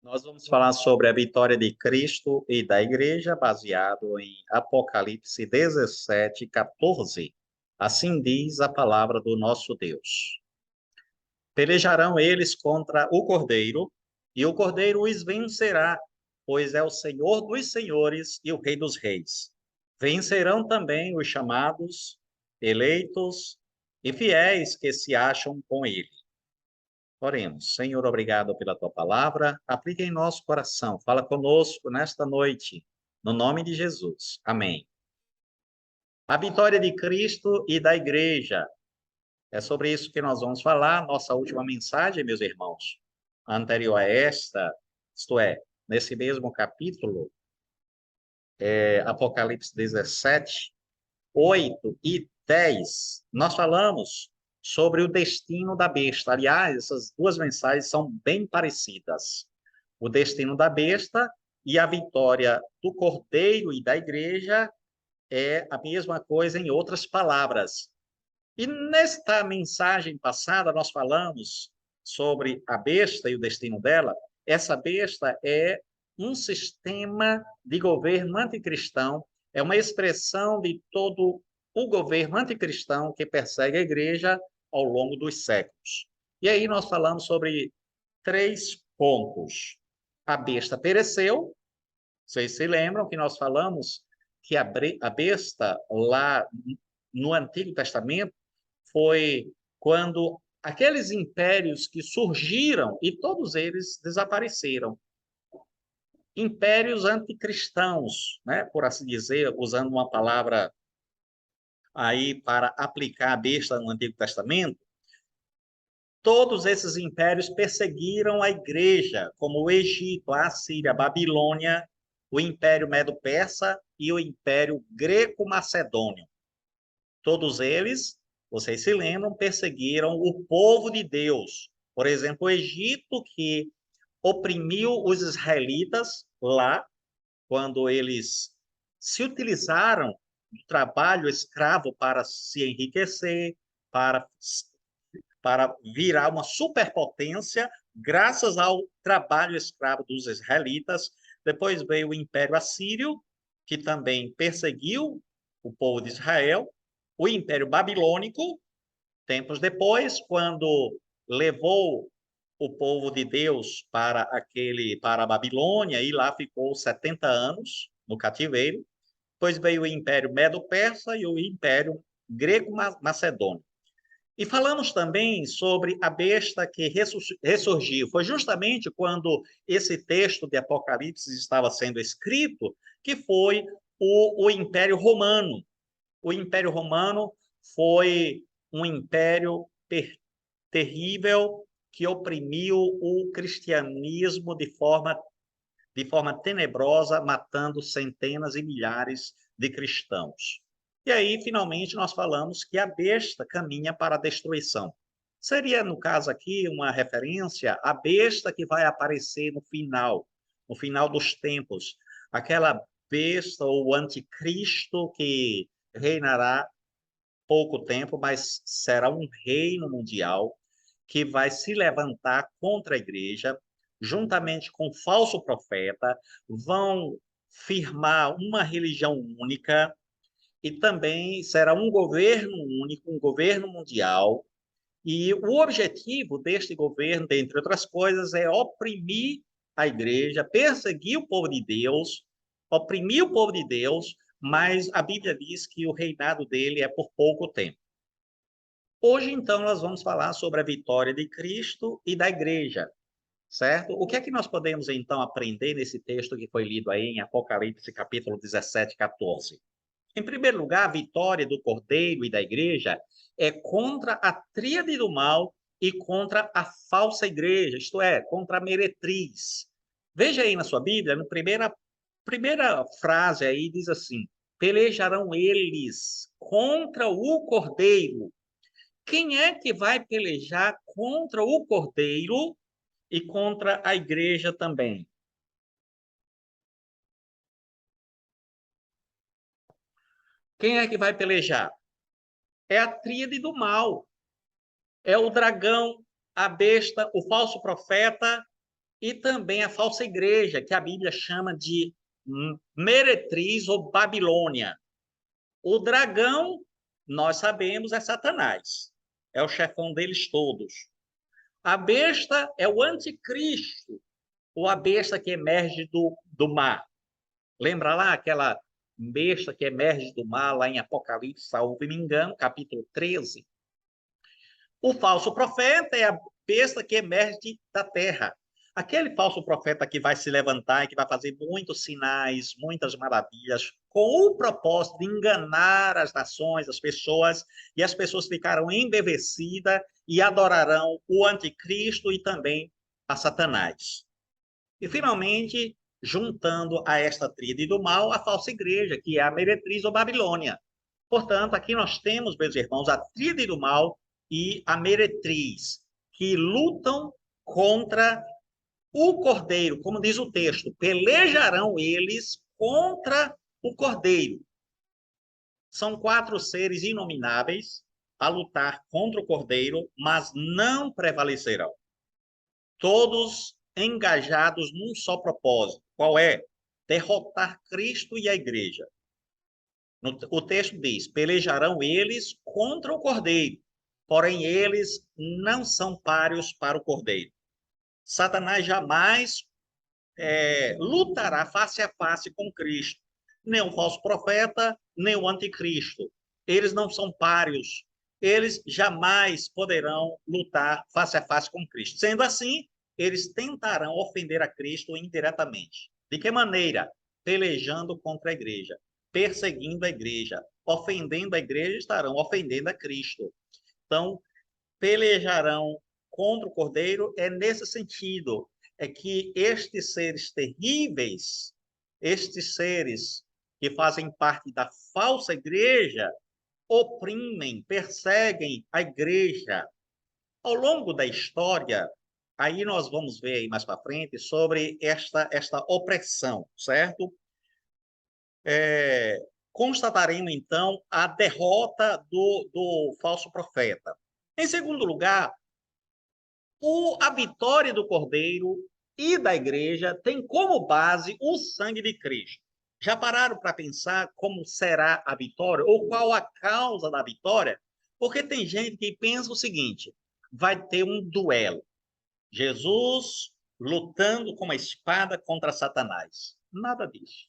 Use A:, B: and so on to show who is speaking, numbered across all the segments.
A: Nós vamos falar sobre a vitória de Cristo e da Igreja, baseado em Apocalipse 17, 14. Assim diz a palavra do nosso Deus. Pelejarão eles contra o Cordeiro, e o Cordeiro os vencerá, pois é o Senhor dos senhores e o Rei dos reis. Vencerão também os chamados, eleitos e fiéis que se acham com ele. Oremos. Senhor, obrigado pela tua palavra. Aplica em nosso coração. Fala conosco nesta noite, no nome de Jesus. Amém. A vitória de Cristo e da Igreja. É sobre isso que nós vamos falar. Nossa última mensagem, meus irmãos, anterior a esta, isto é, nesse mesmo capítulo, Apocalipse 17, 8 e 10, nós falamos sobre o destino da besta. Aliás, essas duas mensagens são bem parecidas. O destino da besta e a vitória do Cordeiro e da Igreja é a mesma coisa em outras palavras. E nesta mensagem passada, nós falamos sobre a besta e o destino dela. Essa besta é um sistema de governo anticristão, é uma expressão de todo o governo anticristão que persegue a igreja ao longo dos séculos. E aí nós falamos sobre 3 pontos. A besta pereceu, vocês se lembram que nós falamos que a besta lá no Antigo Testamento foi quando aqueles impérios que surgiram e todos eles desapareceram. Impérios anticristãos, né, por assim dizer, usando uma palavra aí para aplicar a besta no Antigo Testamento, todos esses impérios perseguiram a igreja, como o Egito, a Assíria, a Babilônia, o Império Medo-Persa e o Império Greco-Macedônio. Todos eles, vocês se lembram, perseguiram o povo de Deus. Por exemplo, o Egito, que oprimiu os israelitas lá, quando eles se utilizaram do trabalho escravo para se enriquecer, para, para virar uma superpotência, graças ao trabalho escravo dos israelitas. Depois veio o Império Assírio, que também perseguiu o povo de Israel, o Império Babilônico, tempos depois, quando levou o povo de Deus para a Babilônia e lá ficou 70 anos no cativeiro. Depois veio o Império Medo-Persa e o Império Greco-Macedônio. E falamos também sobre a besta que ressurgiu. Foi justamente quando esse texto de Apocalipse estava sendo escrito que foi o Império Romano. O Império Romano foi um império terrível que oprimiu o cristianismo de forma tenebrosa, matando centenas e milhares de cristãos. E aí, finalmente, nós falamos que a besta caminha para a destruição. Seria, no caso aqui, uma referência à besta que vai aparecer no final dos tempos. Aquela besta ou anticristo que reinará pouco tempo, mas será um reino mundial que vai se levantar contra a igreja, juntamente com o falso profeta, vão firmar uma religião única e também será um governo único, um governo mundial. E o objetivo deste governo, dentre outras coisas, é oprimir a igreja, perseguir o povo de Deus, oprimir o povo de Deus, mas a Bíblia diz que o reinado dele é por pouco tempo. Hoje, então, nós vamos falar sobre a vitória de Cristo e da igreja, certo? O que é que nós podemos, então, aprender nesse texto que foi lido aí em Apocalipse, capítulo 17, 14? Em primeiro lugar, a vitória do Cordeiro e da igreja é contra a tríade do mal e contra a falsa igreja, isto é, contra a meretriz. Veja aí na sua Bíblia, na primeira frase aí diz assim: pelejarão eles contra o Cordeiro. Quem é que vai pelejar contra o Cordeiro e contra a igreja também? Quem é que vai pelejar? É a tríade do mal. É o dragão, a besta, o falso profeta e também a falsa igreja, que a Bíblia chama de meretriz ou Babilônia. O dragão, nós sabemos, é Satanás. É o chefão deles todos. A besta é o anticristo, ou a besta que emerge do mar. Lembra lá aquela besta que emerge do mar, lá em Apocalipse, salvo me engano, capítulo 13? O falso profeta é a besta que emerge da terra. Aquele falso profeta que vai se levantar e que vai fazer muitos sinais, muitas maravilhas, com o propósito de enganar as nações, as pessoas, e as pessoas ficarão embevecidas e adorarão o anticristo e também a Satanás. E, finalmente, juntando a esta tríade do mal, a falsa igreja, que é a meretriz ou Babilônia. Portanto, aqui nós temos, meus irmãos, a tríade do mal e a meretriz, que lutam contra o cordeiro, como diz o texto, pelejarão eles contra o cordeiro. São 4 seres inomináveis a lutar contra o cordeiro, mas não prevalecerão. Todos engajados num só propósito. Qual é? Derrotar Cristo e a igreja. O texto diz: pelejarão eles contra o cordeiro, porém eles não são páreos para o cordeiro. Satanás jamais lutará face a face com Cristo. Nem o falso profeta, nem o anticristo. Eles não são páreos. Eles jamais poderão lutar face a face com Cristo. Sendo assim, eles tentarão ofender a Cristo indiretamente. De que maneira? Pelejando contra a igreja, perseguindo a igreja, ofendendo a igreja, estarão ofendendo a Cristo. Então, pelejarão contra o cordeiro é nesse sentido, é que estes seres terríveis, estes seres que fazem parte da falsa igreja, oprimem, perseguem a igreja. Ao longo da história, aí nós vamos ver aí mais para frente sobre esta opressão, certo? Constataremos, então, a derrota do falso profeta. Em segundo lugar, a vitória do Cordeiro e da igreja tem como base o sangue de Cristo. Já pararam para pensar como será a vitória ou qual a causa da vitória? Porque tem gente que pensa o seguinte: vai ter um duelo. Jesus lutando com uma espada contra Satanás. Nada disso.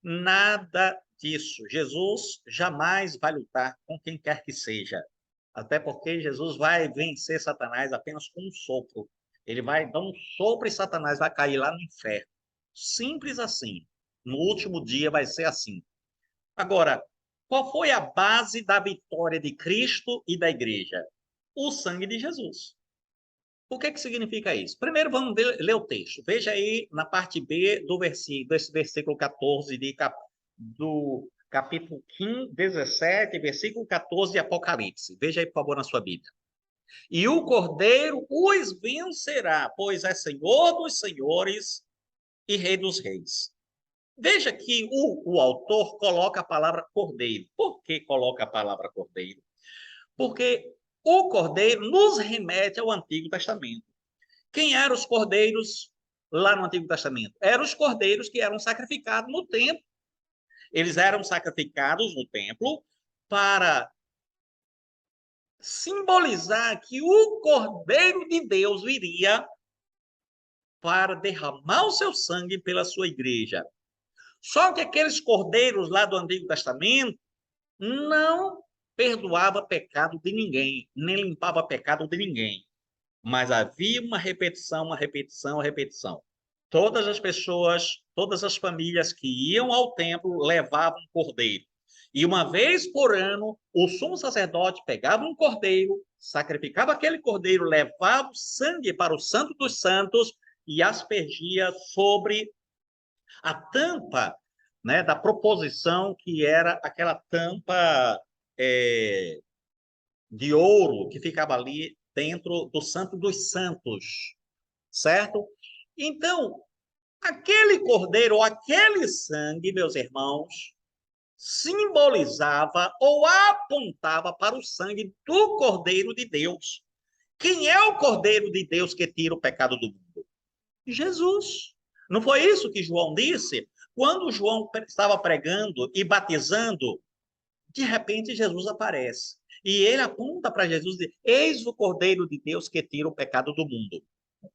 A: Nada disso. Jesus jamais vai lutar com quem quer que seja. Até porque Jesus vai vencer Satanás apenas com um sopro. Ele vai dar um sopro e Satanás vai cair lá no inferno. Simples assim. No último dia vai ser assim. Agora, qual foi a base da vitória de Cristo e da igreja? O sangue de Jesus. O que significa isso? Primeiro, vamos ler o texto. Veja aí na parte B desse versículo 14 do capítulo 15, 17, versículo 14 de Apocalipse. Veja aí, por favor, na sua Bíblia. E o Cordeiro os vencerá, pois é Senhor dos senhores e Rei dos reis. Veja que o autor coloca a palavra Cordeiro. Por que coloca a palavra Cordeiro? Porque o Cordeiro nos remete ao Antigo Testamento. Quem eram os cordeiros lá no Antigo Testamento? Eram os cordeiros que eram sacrificados no templo. Eles eram sacrificados no templo para simbolizar que o Cordeiro de Deus viria para derramar o seu sangue pela sua igreja. Só que aqueles cordeiros lá do Antigo Testamento não perdoava pecado de ninguém, nem limpava pecado de ninguém. Mas havia uma repetição, uma repetição, uma repetição. Todas as pessoas, todas as famílias que iam ao templo levavam um cordeiro. E uma vez por ano, o sumo sacerdote pegava um cordeiro, sacrificava aquele cordeiro, levava o sangue para o Santo dos Santos e aspergia sobre a tampa, né, da proposição, que era aquela tampa de ouro que ficava ali dentro do Santo dos Santos, certo? Então, aquele cordeiro, aquele sangue, meus irmãos, simbolizava ou apontava para o sangue do Cordeiro de Deus. Quem é o Cordeiro de Deus que tira o pecado do mundo? Jesus. Não foi isso que João disse? Quando João estava pregando e batizando, de repente Jesus aparece. E ele aponta para Jesus e diz: Eis o Cordeiro de Deus que tira o pecado do mundo.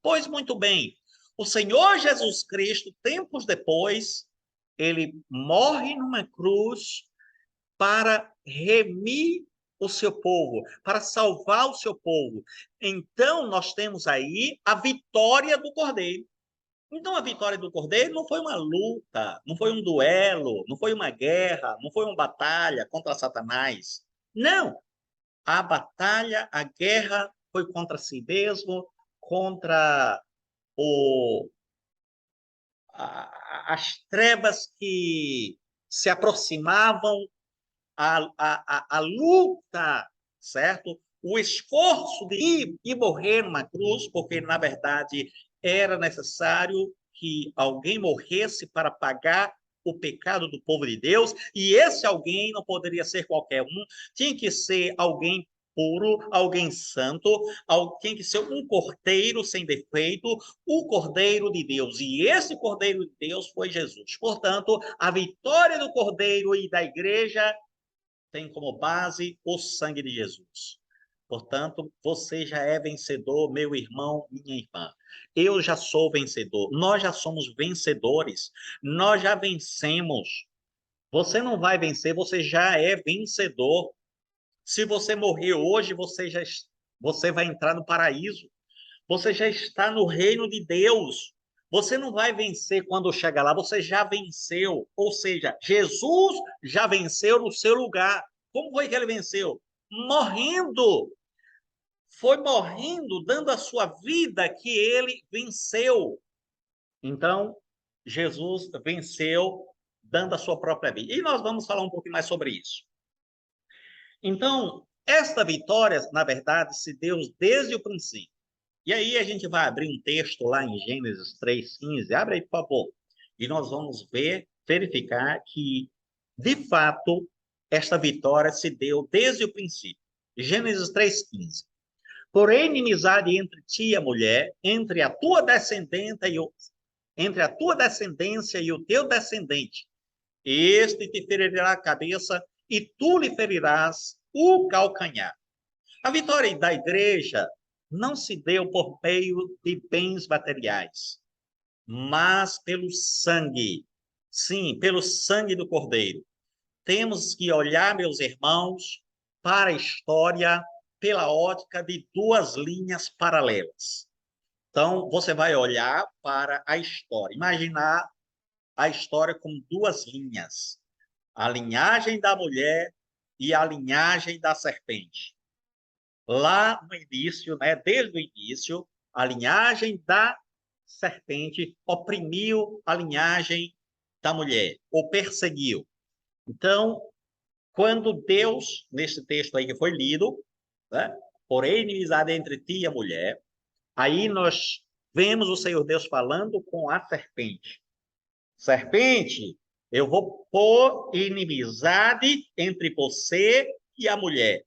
A: Pois muito bem, o Senhor Jesus Cristo, tempos depois, ele morre numa cruz para remir o seu povo, para salvar o seu povo. Então, nós temos aí a vitória do Cordeiro. Então, a vitória do Cordeiro não foi uma luta, não foi um duelo, não foi uma guerra, não foi uma batalha contra Satanás. Não. A batalha, a guerra foi contra si mesmo, contra o, as trevas que se aproximavam, a luta, certo? O esforço de ir e morrer numa cruz, porque, na verdade, era necessário que alguém morresse para pagar o pecado do povo de Deus, e esse alguém não poderia ser qualquer um, tinha que ser alguém puro, alguém santo, alguém que ser um cordeiro sem defeito, o cordeiro de Deus. E esse cordeiro de Deus foi Jesus. Portanto, a vitória do cordeiro e da igreja tem como base o sangue de Jesus. Portanto, você já é vencedor, meu irmão, minha irmã. Eu já sou vencedor. Nós já somos vencedores. Nós já vencemos. Você não vai vencer, você já é vencedor. Se você morrer hoje, você vai entrar no paraíso. Você já está no reino de Deus. Você não vai vencer quando chegar lá, você já venceu. Ou seja, Jesus já venceu no seu lugar. Como foi que ele venceu? Morrendo. Foi morrendo, dando a sua vida que ele venceu. Então, Jesus venceu dando a sua própria vida. E nós vamos falar um pouquinho mais sobre isso. Então, esta vitória, na verdade, se deu desde o princípio. E aí a gente vai abrir um texto lá em Gênesis 3:15. Abre aí, por favor. E nós vamos verificar que, de fato, esta vitória se deu desde o princípio. Gênesis 3:15. Porém, inimizade entre ti e a mulher, entre a tua descendência e o teu descendente. Este te ferirá a cabeça e tu lhe ferirás o calcanhar. A vitória da igreja não se deu por meio de bens materiais, mas pelo sangue. Sim, pelo sangue do Cordeiro. Temos que olhar, meus irmãos, para a história pela ótica de duas linhas paralelas. Então, você vai olhar para a história, imaginar a história com duas linhas: a linhagem da mulher e a linhagem da serpente. Lá no início, né, desde o início, a linhagem da serpente oprimiu a linhagem da mulher, ou perseguiu. Então, quando Deus, nesse texto aí que foi lido, né, porém inimizade entre ti e a mulher, aí nós vemos o Senhor Deus falando com a serpente. Serpente, eu vou pôr inimizade entre você e a mulher.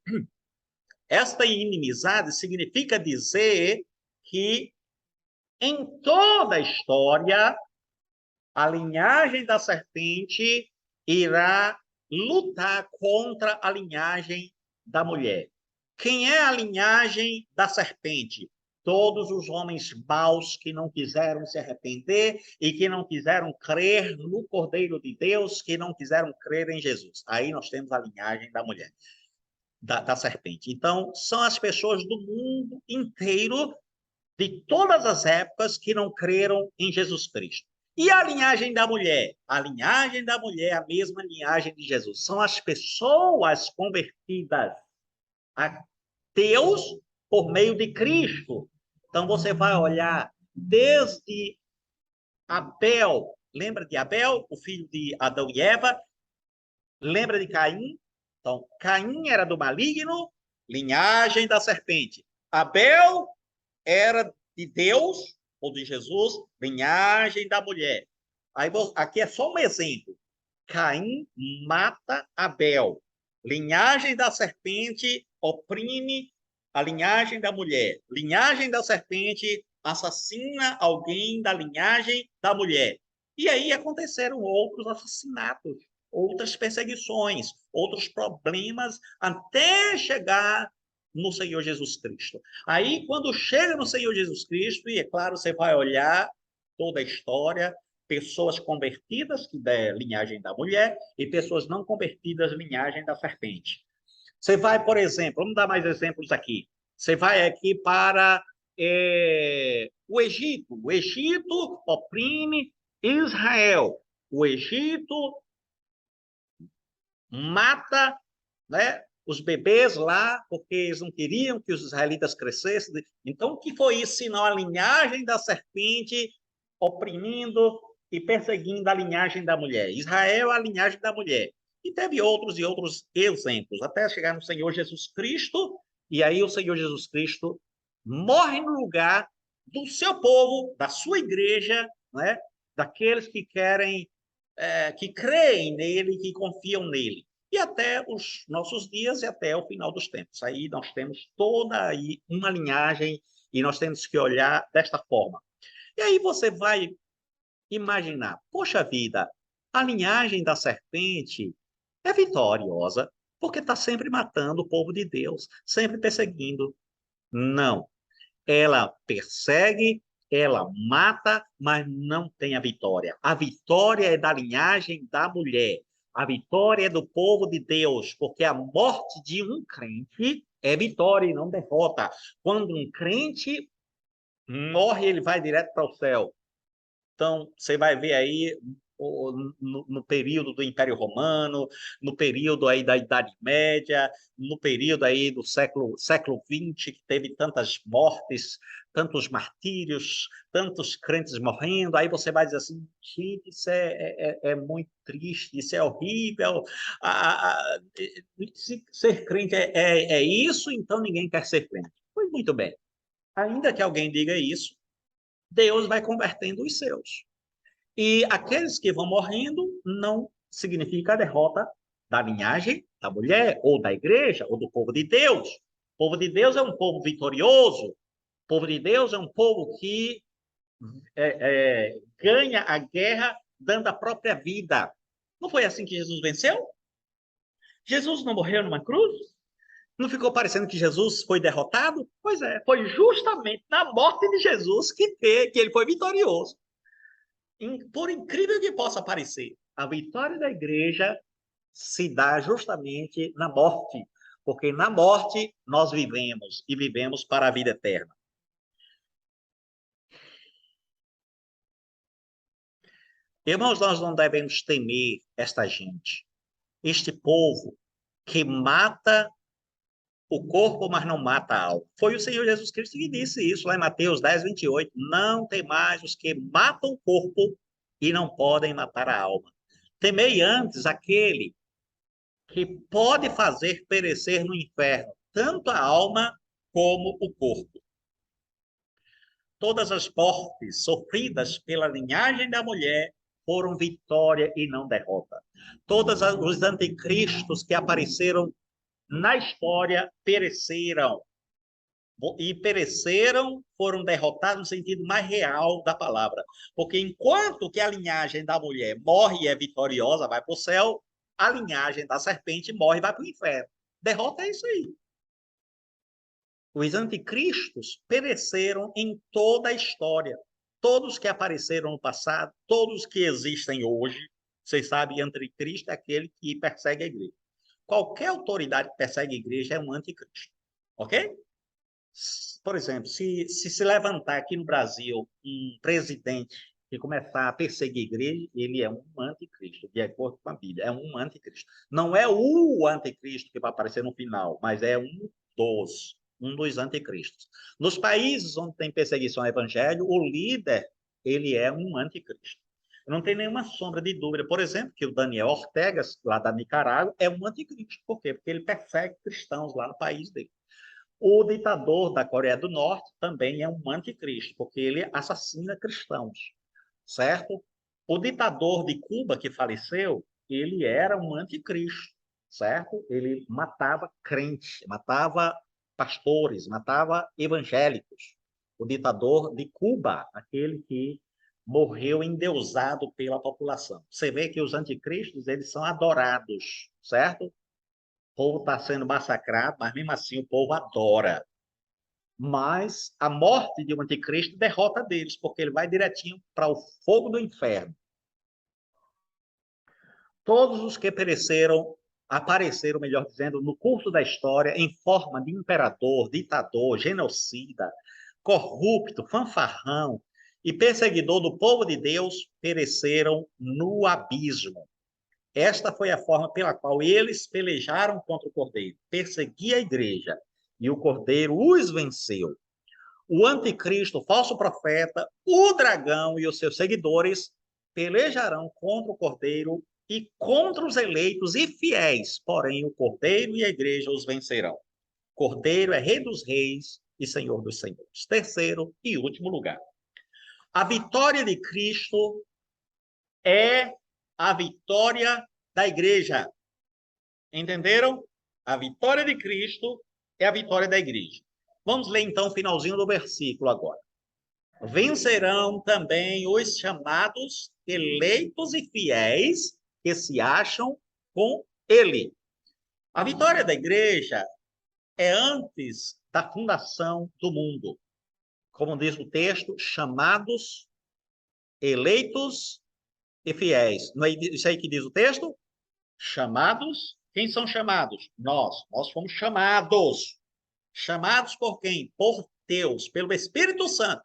A: Esta inimizade significa dizer que em toda a história, a linhagem da serpente irá lutar contra a linhagem da mulher. Quem é a linhagem da serpente? Todos os homens maus que não quiseram se arrepender e que não quiseram crer no Cordeiro de Deus, que não quiseram crer em Jesus. Aí nós temos a linhagem da mulher. Da serpente. Então, são as pessoas do mundo inteiro, de todas as épocas, que não creram em Jesus Cristo. E a linhagem da mulher? A linhagem da mulher é a mesma linhagem de Jesus. São as pessoas convertidas a Deus por meio de Cristo. Então, você vai olhar desde Abel. Lembra de Abel, o filho de Adão e Eva? Lembra de Caim? Então, Caim era do maligno, linhagem da serpente. Abel era de Deus, ou de Jesus, linhagem da mulher. Aí, aqui é só um exemplo. Caim mata Abel. Linhagem da serpente oprime a linhagem da mulher. Linhagem da serpente assassina alguém da linhagem da mulher. E aí aconteceram outros assassinatos, outras perseguições, outros problemas, até chegar no Senhor Jesus Cristo. Aí, quando chega no Senhor Jesus Cristo, e é claro, você vai olhar toda a história, pessoas convertidas, que da linhagem da mulher, e pessoas não convertidas, linhagem da serpente. Você vai, por exemplo, vamos dar mais exemplos aqui. Você vai aqui para o Egito. O Egito oprime Israel. O Egito mata, né, os bebês lá, porque eles não queriam que os israelitas crescessem. Então, o que foi isso, senão a linhagem da serpente oprimindo e perseguindo a linhagem da mulher? Israel é a linhagem da mulher. E teve outros e outros exemplos, até chegar no Senhor Jesus Cristo, e aí o Senhor Jesus Cristo morre no lugar do seu povo, da sua igreja, né? Daqueles que querem, que creem nele, que confiam nele. E até os nossos dias e até o final dos tempos. Aí nós temos toda aí uma linhagem e nós temos que olhar desta forma. E aí você vai imaginar, poxa vida, a linhagem da serpente é vitoriosa porque está sempre matando o povo de Deus, sempre perseguindo. Não, ela persegue, ela mata, mas não tem a vitória. A vitória é da linhagem da mulher. A vitória é do povo de Deus, porque a morte de um crente é vitória e não derrota. Quando um crente morre, ele vai direto para o céu. Então, você vai ver aí no período do Império Romano, no período aí da Idade Média, no período aí do século XX, que teve tantas mortes, tantos martírios, tantos crentes morrendo, aí você vai dizer assim, gente, isso é muito triste, isso é horrível, ser crente é isso, então ninguém quer ser crente. Pois muito bem, ainda que alguém diga isso, Deus vai convertendo os seus. E aqueles que vão morrendo não significa a derrota da linhagem da mulher, ou da igreja, ou do povo de Deus. O povo de Deus é um povo vitorioso. O povo de Deus é um povo que ganha a guerra dando a própria vida. Não foi assim que Jesus venceu? Jesus não morreu numa cruz? Não ficou parecendo que Jesus foi derrotado? Pois é, foi justamente na morte de Jesus que ele foi vitorioso. Por incrível que possa parecer, a vitória da igreja se dá justamente na morte, porque na morte nós vivemos e vivemos para a vida eterna. Irmãos, nós não devemos temer esta gente, este povo que mata o corpo, mas não mata a alma. Foi o Senhor Jesus Cristo que disse isso lá em Mateus 10:28. Não tem mais os que matam o corpo e não podem matar a alma. Temei antes aquele que pode fazer perecer no inferno tanto a alma como o corpo. Todas as mortes sofridas pela linhagem da mulher foram vitória e não derrota. Todos os anticristos que apareceram na história pereceram. E pereceram, foram derrotados no sentido mais real da palavra. Porque enquanto que a linhagem da mulher morre e é vitoriosa, vai para o céu, a linhagem da serpente morre e vai para o inferno. Derrota é isso aí. Os anticristos pereceram em toda a história. Todos que apareceram no passado, todos que existem hoje, vocês sabem, anticristo é aquele que persegue a igreja. Qualquer autoridade que persegue a igreja é um anticristo. Ok? Por exemplo, se levantar aqui no Brasil um presidente que começar a perseguir a igreja, ele é um anticristo, de acordo com a Bíblia, é um anticristo. Não é o anticristo que vai aparecer no final, mas é um dos anticristos. Nos países onde tem perseguição ao evangelho, o líder, ele é um anticristo. Não tem nenhuma sombra de dúvida, por exemplo, que o Daniel Ortega, lá da Nicarágua, é um anticristo. Por quê? Porque ele persegue cristãos lá no país dele. O ditador da Coreia do Norte também é um anticristo, porque ele assassina cristãos, certo? O ditador de Cuba, que faleceu, ele era um anticristo, certo? Ele matava crentes, matava pastores, matava evangélicos. o ditador de Cuba, aquele que morreu endeusado pela população. Você vê que os anticristos, eles são adorados, certo? O povo está sendo massacrado, mas mesmo assim o povo adora. Mas a morte de um anticristo derrota deles, porque ele vai direitinho para o fogo do inferno. Todos os que pereceram, apareceram, melhor dizendo, no curso da história, em forma de imperador, ditador, genocida, corrupto, fanfarrão e perseguidor do povo de Deus, pereceram no abismo. Esta foi a forma pela qual eles pelejaram contra o Cordeiro, perseguia a igreja, e o Cordeiro os venceu. O anticristo, o falso profeta, o dragão e os seus seguidores pelejarão contra o Cordeiro e contra os eleitos e fiéis, porém o Cordeiro e a igreja os vencerão. Cordeiro é Rei dos Reis e Senhor dos Senhores. Terceiro e último lugar. A vitória de Cristo é a vitória da igreja. Entenderam? A vitória de Cristo é a vitória da igreja. Vamos ler então o finalzinho do versículo agora. Vencerão também os chamados, eleitos e fiéis que se acham com ele. A vitória da igreja é antes da fundação do mundo. Como diz o texto, chamados, eleitos e fiéis. Não é isso aí que diz o texto? Chamados. Quem são chamados? Nós. Nós fomos chamados. Chamados por quem? Por Deus, pelo Espírito Santo.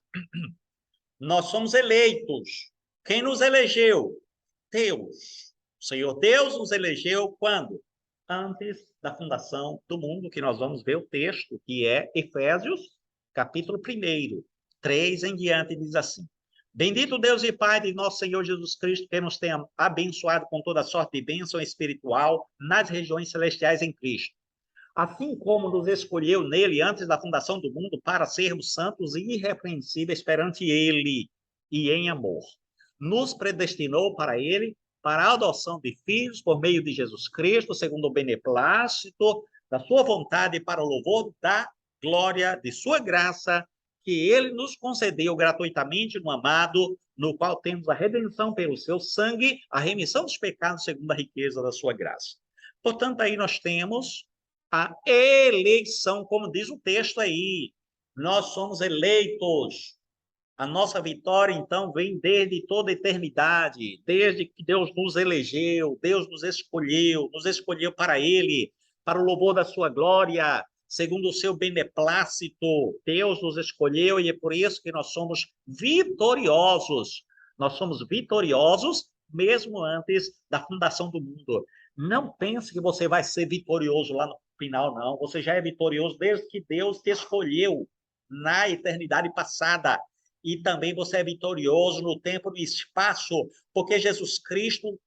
A: Nós somos eleitos. Quem nos elegeu? Deus. O Senhor Deus nos elegeu quando? Antes da fundação do mundo, que nós vamos ver o texto, que é Efésios, capítulo 1, 3 em diante, diz assim: Bendito Deus e Pai de nosso Senhor Jesus Cristo, que nos tenha abençoado com toda sorte de bênção espiritual nas regiões celestiais em Cristo. Assim como nos escolheu nele antes da fundação do mundo para sermos santos e irrepreensíveis perante ele e em amor. Nos predestinou para ele, para a adoção de filhos por meio de Jesus Cristo, segundo o beneplácito da sua vontade e para o louvor da glória de sua graça, que ele nos concedeu gratuitamente no amado, no qual temos a redenção pelo seu sangue, a remissão dos pecados segundo a riqueza da sua graça. Portanto, aí nós temos a eleição, como diz o texto aí. Nós somos eleitos. A nossa vitória, então, vem desde toda a eternidade, desde que Deus nos elegeu, Deus nos escolheu para Ele, para o louvor da sua glória, segundo o seu beneplácito. Deus nos escolheu e é por isso que nós somos vitoriosos. Nós somos vitoriosos mesmo antes da fundação do mundo. Não pense que você vai ser vitorioso lá no final, não. Você já é vitorioso desde que Deus te escolheu na eternidade passada. E também você é vitorioso no tempo e no espaço, porque Jesus Cristo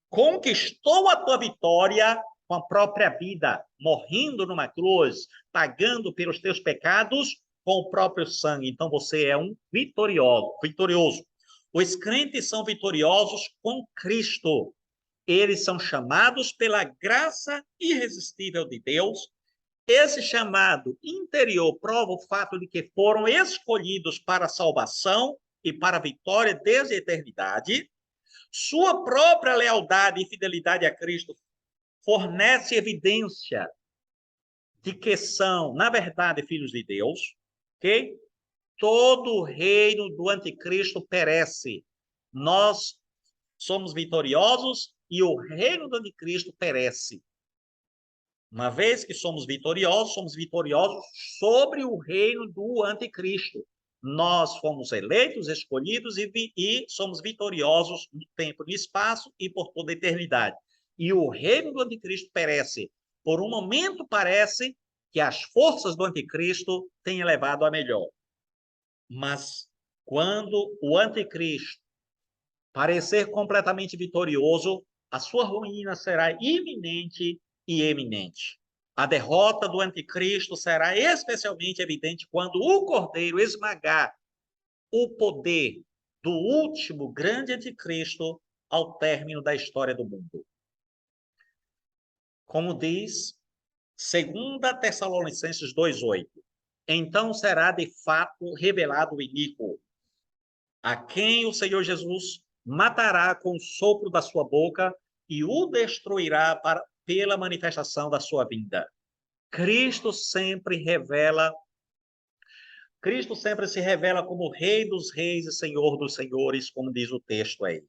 A: conquistou a tua vitória com a própria vida, morrendo numa cruz, pagando pelos teus pecados com o próprio sangue. Então você é um vitorioso. Os crentes são vitoriosos com Cristo. Eles são chamados pela graça irresistível de Deus. Esse chamado interior prova o fato de que foram escolhidos para a salvação e para a vitória desde a eternidade. Sua própria lealdade e fidelidade a Cristo fornece evidência de que são, na verdade, filhos de Deus, ok? Todo o reino do anticristo perece. Nós somos vitoriosos e o reino do anticristo perece. Uma vez que somos vitoriosos sobre o reino do anticristo. Nós fomos eleitos, escolhidos e somos vitoriosos no tempo, no espaço e por toda a eternidade. E o reino do anticristo perece. Por um momento parece que as forças do anticristo têm elevado a melhor. Mas quando o anticristo parecer completamente vitorioso, a sua ruína será iminente e eminente. A derrota do anticristo será especialmente evidente quando o Cordeiro esmagar o poder do último grande anticristo ao término da história do mundo. Como diz 2 Tessalonicenses 2,8, então será de fato revelado o iníquo, a quem o Senhor Jesus matará com o sopro da sua boca e o destruirá pela manifestação da sua vinda. Cristo sempre se revela como Rei dos Reis e Senhor dos Senhores, como diz o texto aí,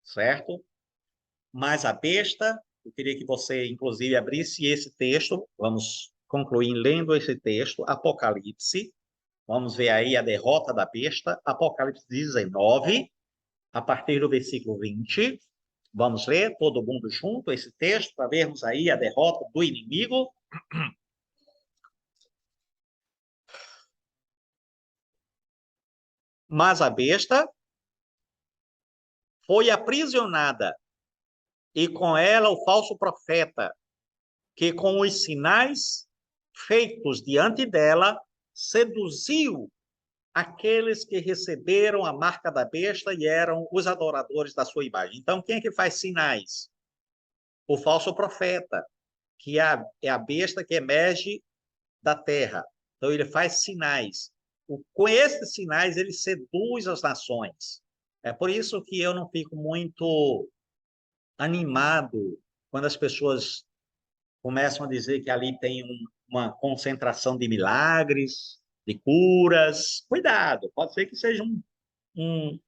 A: certo? Mas a besta, eu queria que você, inclusive, abrisse esse texto, vamos concluir lendo esse texto, Apocalipse, vamos ver aí a derrota da besta, Apocalipse 19, a partir do versículo 20. Vamos ler todo mundo junto esse texto para vermos aí a derrota do inimigo. Mas a besta foi aprisionada, e com ela o falso profeta, que com os sinais feitos diante dela seduziu aqueles que receberam a marca da besta e eram os adoradores da sua imagem. Então, quem é que faz sinais? O falso profeta, que é a besta que emerge da terra. Então, ele faz sinais. Com esses sinais, ele seduz as nações. É por isso que eu não fico muito animado quando as pessoas começam a dizer que ali tem uma concentração de milagres, de curas. Cuidado, pode ser que seja um,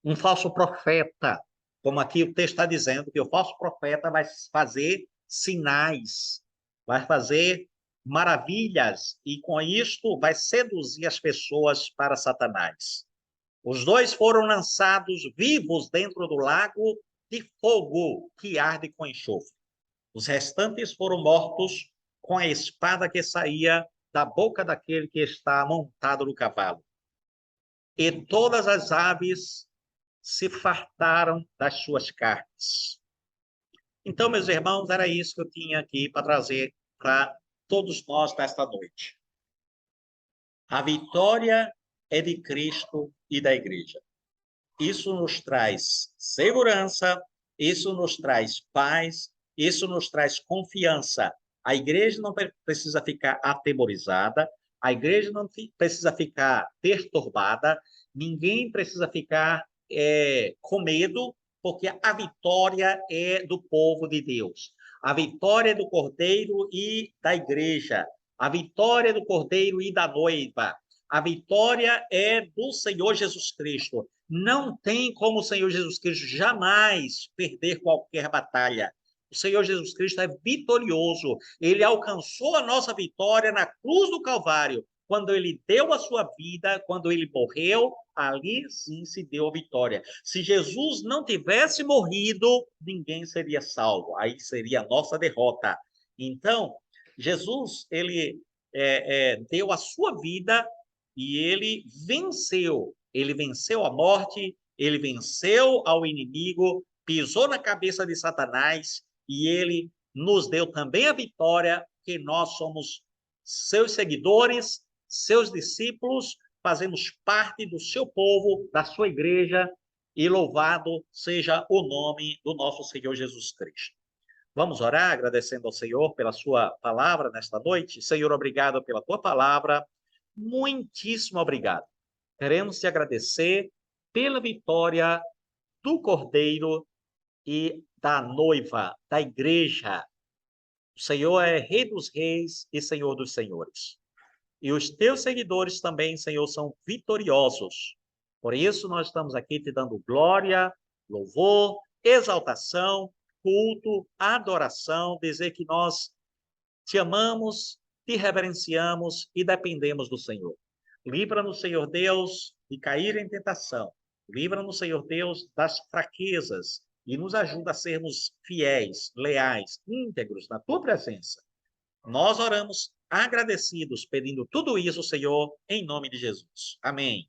A: um falso profeta, como aqui o texto está dizendo, que o falso profeta vai fazer sinais, vai fazer maravilhas, e com isto vai seduzir as pessoas para Satanás. Os dois foram lançados vivos dentro do lago de fogo que arde com enxofre. Os restantes foram mortos com a espada que saía da boca daquele que está montado no cavalo. E todas as aves se fartaram das suas carnes. Então, meus irmãos, era isso que eu tinha aqui para trazer para todos nós nesta noite. A vitória é de Cristo e da igreja. Isso nos traz segurança, isso nos traz paz, isso nos traz confiança. A igreja não precisa ficar atemorizada, a igreja não precisa ficar perturbada, ninguém precisa ficar com medo, porque a vitória é do povo de Deus. A vitória é do Cordeiro e da igreja. A vitória é do Cordeiro e da noiva. A vitória é do Senhor Jesus Cristo. Não tem como o Senhor Jesus Cristo jamais perder qualquer batalha. O Senhor Jesus Cristo é vitorioso. Ele alcançou a nossa vitória na cruz do Calvário. Quando ele deu a sua vida, quando ele morreu, ali sim se deu a vitória. Se Jesus não tivesse morrido, ninguém seria salvo. Aí seria a nossa derrota. Então, Jesus, ele deu a sua vida e ele venceu. Ele venceu a morte, ele venceu ao inimigo, pisou na cabeça de Satanás e ele nos deu também a vitória, que nós somos seus seguidores, seus discípulos, fazemos parte do seu povo, da sua igreja, e louvado seja o nome do nosso Senhor Jesus Cristo. Vamos orar agradecendo ao Senhor pela sua palavra nesta noite. Senhor, obrigado pela tua palavra. Muitíssimo obrigado. Queremos te agradecer pela vitória do Cordeiro e da noiva, da igreja. O Senhor é Rei dos Reis e Senhor dos Senhores. E os teus seguidores também, Senhor, são vitoriosos. Por isso, nós estamos aqui te dando glória, louvor, exaltação, culto, adoração, dizer que nós te amamos, te reverenciamos e dependemos do Senhor. Livra-nos, Senhor Deus, de cair em tentação. Livra-nos, Senhor Deus, das fraquezas e nos ajuda a sermos fiéis, leais, íntegros na tua presença. Nós oramos agradecidos, pedindo tudo isso, Senhor, em nome de Jesus. Amém.